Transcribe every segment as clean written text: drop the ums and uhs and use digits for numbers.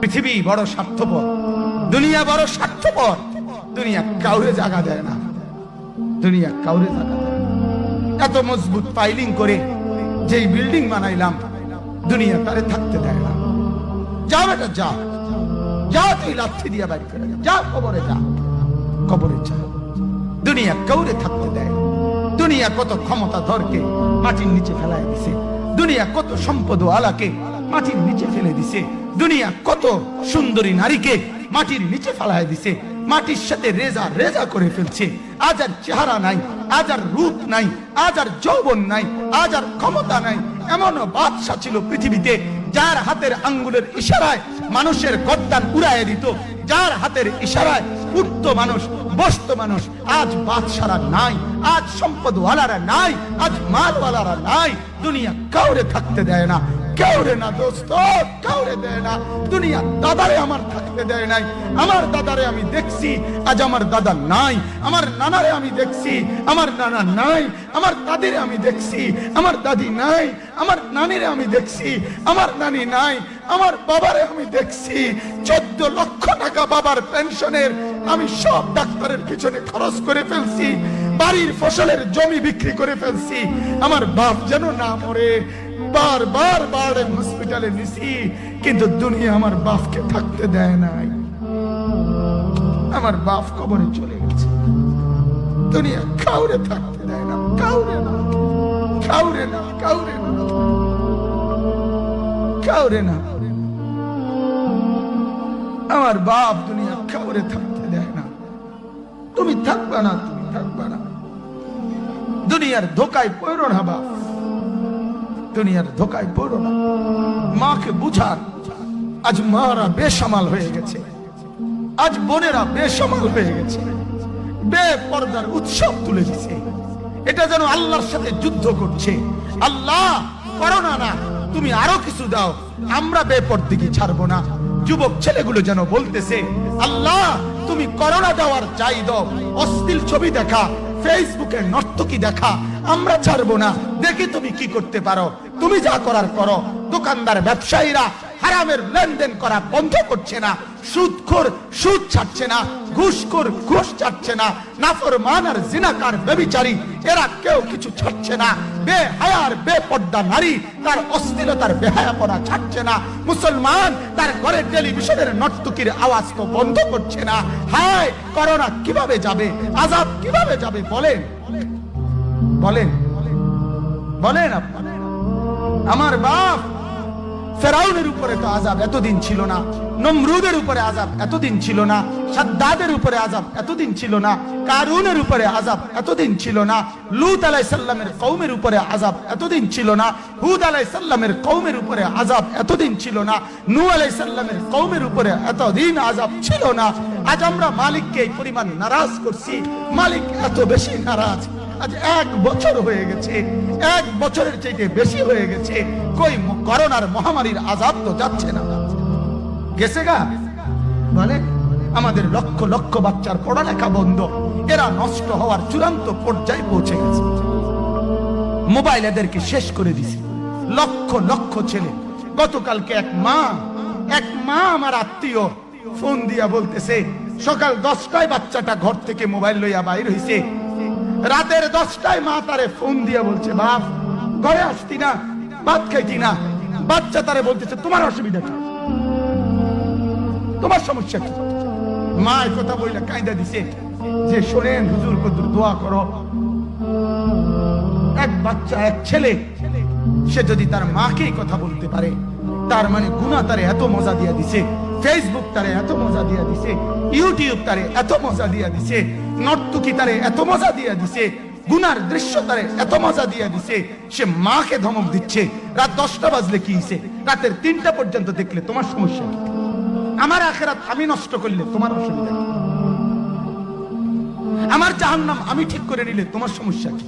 পৃথিবী বড় স্বার্থপর, দুনিয়া বড় স্বার্থপর। দুনিয়া কাউরে জায়গা দেয় না, দুনিয়া কাউরে জায়গা দেয় না। এত মজবুত পাইলিং করে যেই বিল্ডিং বানাইলাম, দুনিয়া তারে থাকতে দেয় না। যা বেটা যা, যা তুই লাথি দিয়া বাড়ি করে যা, কবরে যা, কবরে যা। দুনিয়া কাউরে থাকতে দেয়। দুনিয়া কত ক্ষমতা ধরকে মাটির নিচে ফেলায় দিছে, দুনিয়া কত সম্পদ আলাকে মাটির নিচে ফেলে দিছে, দুনিয়া কত সুন্দরী নারীকে মাটির নিচে ফেলায় দিছে, মাটির সাথে রেজা রেজা করে ফেলছে। আজ আর চেহারা নাই, আজ আর রূপ নাই, আজ আর যৌবন নাই, আজ আর ক্ষমতা নাই। এমন বাদশা ছিল পৃথিবীতে যার হাতের আঙ্গুলের ইশারায় মানুষের গর্দান উড়াইয়া দিত, যার হাতের ইশারায় উঠত মানুষ, বসত মানুষ। আজ বাদশারা নাই, আজ সম্পদওয়ালারা নাই, আজ মালওয়ালারা নাই। দুনিয়া কাউরে থাকতে দেয় না, কাউরে না দোস্ত, কাউরে দেয় না। দুনিয়া দাদারে আমার থাকতে দেয় নাই। আমার দাদারে আমি দেখছি, আজ আমার দাদা নাই। আমার নানারে আমি দেখছি, আমার নানা নাই। আমার দাদিরে আমি দেখছি, আমার দাদি নাই। আমার নানিরে আমি দেখছি, আমার নানি নাই। আমার বাবারে আমি দেখছি, 14 লক্ষ টাকা বাবার পেনশনের আমি সব ডাক্তারের পিছনে খরচ করে ফেলছি, বাড়ির ফসলের জমি বিক্রি করে ফেলছি। আমার বাপ যেন না মরে বারবার বারবার হসপিটালে নিছি, কিন্তু দুনিয়া আমার বাপকে থাকতে দেয় নাই। আমার বাপ কবরে চলে গেছে। দুনিয়া কাউরে থাকতে দেয় না, কাউরে না, কাউরে না, কাউরে না, কাউরে না। আমার বাপ দুনিয়া কাউরে থাকতে দেয় না। তুমি থাকবা না, তুমি থাকবা না। দুনিয়ার ধোকায় পড়ো না বাপ, দুনিয়ার ধোকায় পড়ো না। মাকে বুঝান, আজ মারা বেসামাল হয়ে গেছে, আজ বোনেরা বেসামাল হয়ে গেছে, বেপরদার উৎসব তুলে দিছে। এটা যেন আল্লাহর সাথে যুদ্ধ করছে। আল্লাহ করোনা না, তুমি আরো কিছু দাও, আমরা বেপরদিকে ছাড়বো না। যুবক ছেলেগুলো যেন বলতেছে, আল্লাহ তুমি করোনা দেওয়ার চাই দাও, অশ্লীল ছবি দেখা, ফেসবুকে নর্তকী দেখা, আমরা ছাড়বো না। দেখি তুমি কি করতে পারো, তুমি যা করার করো। দোকানদার ব্যবসায়ীরা হারামের লেনদেন করা বন্ধ করছে না, সুদখোর সুদ ছাড়ছে না, ঘুষখোর ঘুষ ছাড়ছে না, নাফরমান আর জিনাকার ব্যভিচারী এরা কেউ কিছু ছাড়ছে না। বেহায়ার বেপর্দা নারী তার অশ্লীলতার বেহায়াপনা ছাড়ছে না। মুসলমান তার ঘরে টেলিভিশনের নর্তকীর আওয়াজ তো বন্ধ করছে না। হায় করোনা কিভাবে যাবে, আযাব কিভাবে যাবে বলেন, বলেন, বলেন আপনারা। আমার বাপ ফেরাউনের উপরে তো আযাব এতদিন ছিল না, নমরুদের উপরে আযাব এতদিন ছিল না, সাদ্দাদের উপরে আযাব এতদিন ছিল না, কারুনের উপরে আযাব এতদিন ছিল না, লূত আলাইহিস সালামের কওমের উপরে আযাব এতদিন ছিল না, হুদ আলাইহিস সালামের কওমের উপরে আযাব এতদিন ছিল না, নূহ আলাইহিস সালামের কওমের উপরে এতদিন আযাব ছিল না। আজ আমরা মালিককে এই পরিমাণ নারাজ করছি, মালিক এত বেশি নারাজ। আজ 1 বছর হয়ে গেছে, 1 বছরের চাইতে বেশি হয়ে গেছে, কই করোনার মহামারীর আযাব তো যাচ্ছে না, গেছে গা বলে। আমাদের লক্ষ লক্ষ বাচ্চার পড়ালেখা বন্ধ, এরা নষ্ট হওয়ার চূড়ান্ত পর্যায়ে পৌঁছে গেছে। মোবাইল এদেরকে শেষ করে দিছে, লক্ষ লক্ষ ছেলে। গতকালকে এক মা আমার আত্মীয় ফোন দিয়া বলতেছে, সকাল 10টায় বাচ্চাটা ঘর থেকে মোবাইল লইয়া বাইর হইছে, রাতের 10টায় মা তারে ফোন দিয়া বলছে, বাপ ঘরে আসতি না, ভাত খাইতি না। বাচ্চা তারে বলতেছে, তোমার অসুবিধা কি, তোমার সমস্যা কি? মা এই কথা বইলা কায়দা দিছে যে, শোনেন হুজুর কদ্দুর দোয়া করো। এক বাচ্চা, এক ছেলে, সে যদি তার মাকে কথা বলতে পারে, তার মানে গুনাহ তারে এত মজা দিয়া দিছে, ফেসবুক তারে এত মজা দিয়া দিছে, ইউটিউব তারে এত মজা দিয়া দিছে, নর্তকী তারে এত মজা দিয়া দিছে, গুনার দৃশ্য তারে এত মজা দিয়া দিছে, সে মাকে ধমক দিচ্ছে। রাত 10টা বাজলে কি হইছে, রাতের 3টা পর্যন্ত দেখলে তোমার সমস্যা কি? আমার আখিরাত আমি নষ্ট করলে তোমার অসুবিধা কি? আমার জাহান্নাম আমি ঠিক করে নিলে তোমার সমস্যা কি?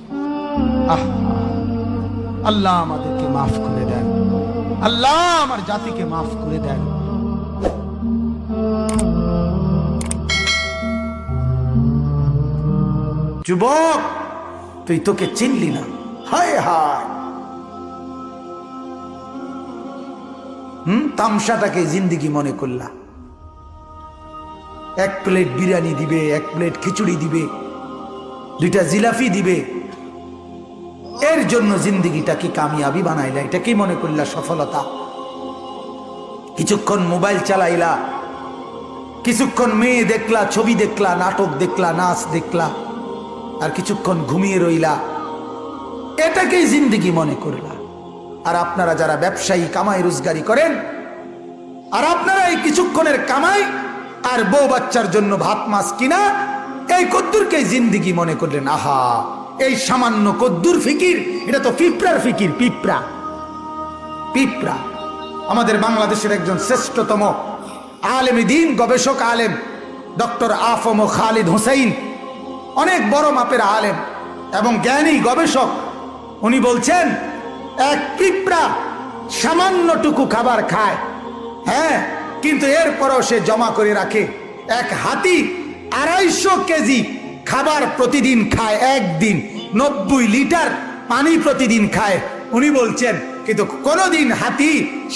আল্লাহ আমাদেরকে মাফ করে দেন, আল্লাহ আমার জাতিকে মাফ করে দেন। যুবক তুই তোকে চিনলি না, হায় হায়। তামসাটাকে জিন্দিগি মনে করলা। এক প্লেট বিরিয়ানি দিবে, এক প্লেট খিচুড়ি দিবে, 2টা জিলাপি দিবে, এর জন্য জিন্দিগিটা কি কামিয়াবি বানাইলা? এটা কি মনে করলা সফলতা? কিছুক্ষণ মোবাইল চালাইলা, কিছুক্ষণ মেয়ে দেখলা, ছবি দেখলা, নাটক দেখলা, নাচ দেখলা, আর কিছুক্ষণ ঘুমিয়ে রইলা, এটাকেই জিন্দিগি মনে করলা। আর আপনারা যারা ব্যবসায়ী কামাই রোজগারি করেন, আর আপনারা এই কিছুক্ষণের কামাই আর বউ বাচ্চার জন্য ভাত মাছ কিনা, এই কদ্দুরকেই জিন্দিগি মনে করলেন। আহা, এই সামান্য কদ্দুর ফিকির, এটা তো পিঁপড়ার ফিকির। পিঁপড়া পিঁপড়া। আমাদের বাংলাদেশের একজন শ্রেষ্ঠতম আলেমে দ্বীন, গবেষক আলেম ডক্টর আফম খালিদ হুসাইন, অনেক বড় মাপের আলেম এবং জ্ঞানী গবেষক, উনি বলছেন এক পিঁপড়া সামান্যটুকু খাবার খায়, হ্যাঁ, কিন্তু এরপরও সে জমা করে রাখে। এক হাতি 250 কেজি খাবার প্রতিদিন খায়, একদিন 90 লিটার পানি প্রতিদিন খায়। উনি বলছেন কিন্তু কোনদিন হাতি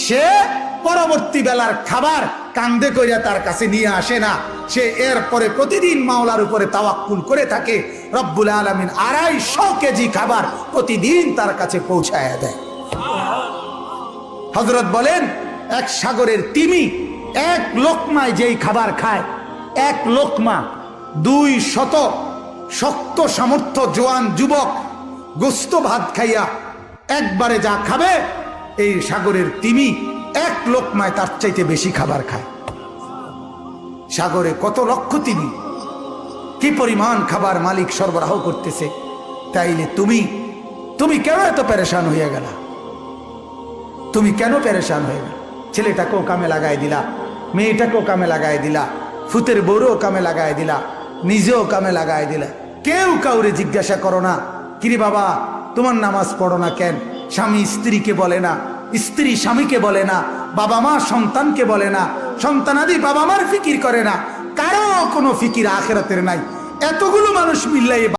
সে পরবর্তী বেলার খাবার কান্দে কইরা তার কাছে নিয়ে আসে না। সে এরপরে প্রতিদিন মাওলার উপরে তাওয়াক্কুল করে থাকে। রব্বুল আলামিন 250 কেজি খাবার প্রতিদিন তার কাছে পৌঁছায় দেয়। হযরত বলেন এক সাগরের তিমি এক লোকমায় যেই খাবার খায়, এক লোকমা 200 শক্ত সামর্থ্য জোয়ান যুবক গোস্ত ভাত খাইয়া একবারে যা খাবে, এই সাগরের তিমি এক লোকমায় তার চাইতে বেশি খাবার খায়। সাগরে কত লক্ষ তিমি, কি পরিমাণ খাবার মালিক সরবরাহ করতেছে। তাইলে তুমি কেন এত পেরেশান হইয়া গেলা? তুমি কেন পেরেশান হয়ে গেল? ছেলেটাকেও কামে লাগাই দিলা, মেয়েটাকেও কামে লাগাই দিলা, ফুতের বউরেও কামে লাগাই দিলা, নিজেও কামে লাগাই দিলা। কেউ কাউরে জিজ্ঞাসা করো না, কিরে বাবা তোমার নামাজ পড়ো না কেন? স্বামী স্ত্রীকে বলে না, স্ত্রী স্বামীকে বলে না, বাবা মা সন্তানকে বলে না, সন্তানাদি বাবা মার ফিকির করে না, কারো কোনো ফিকির আখিরাতের নাই। এতগুলো মানুষ মিল্লাই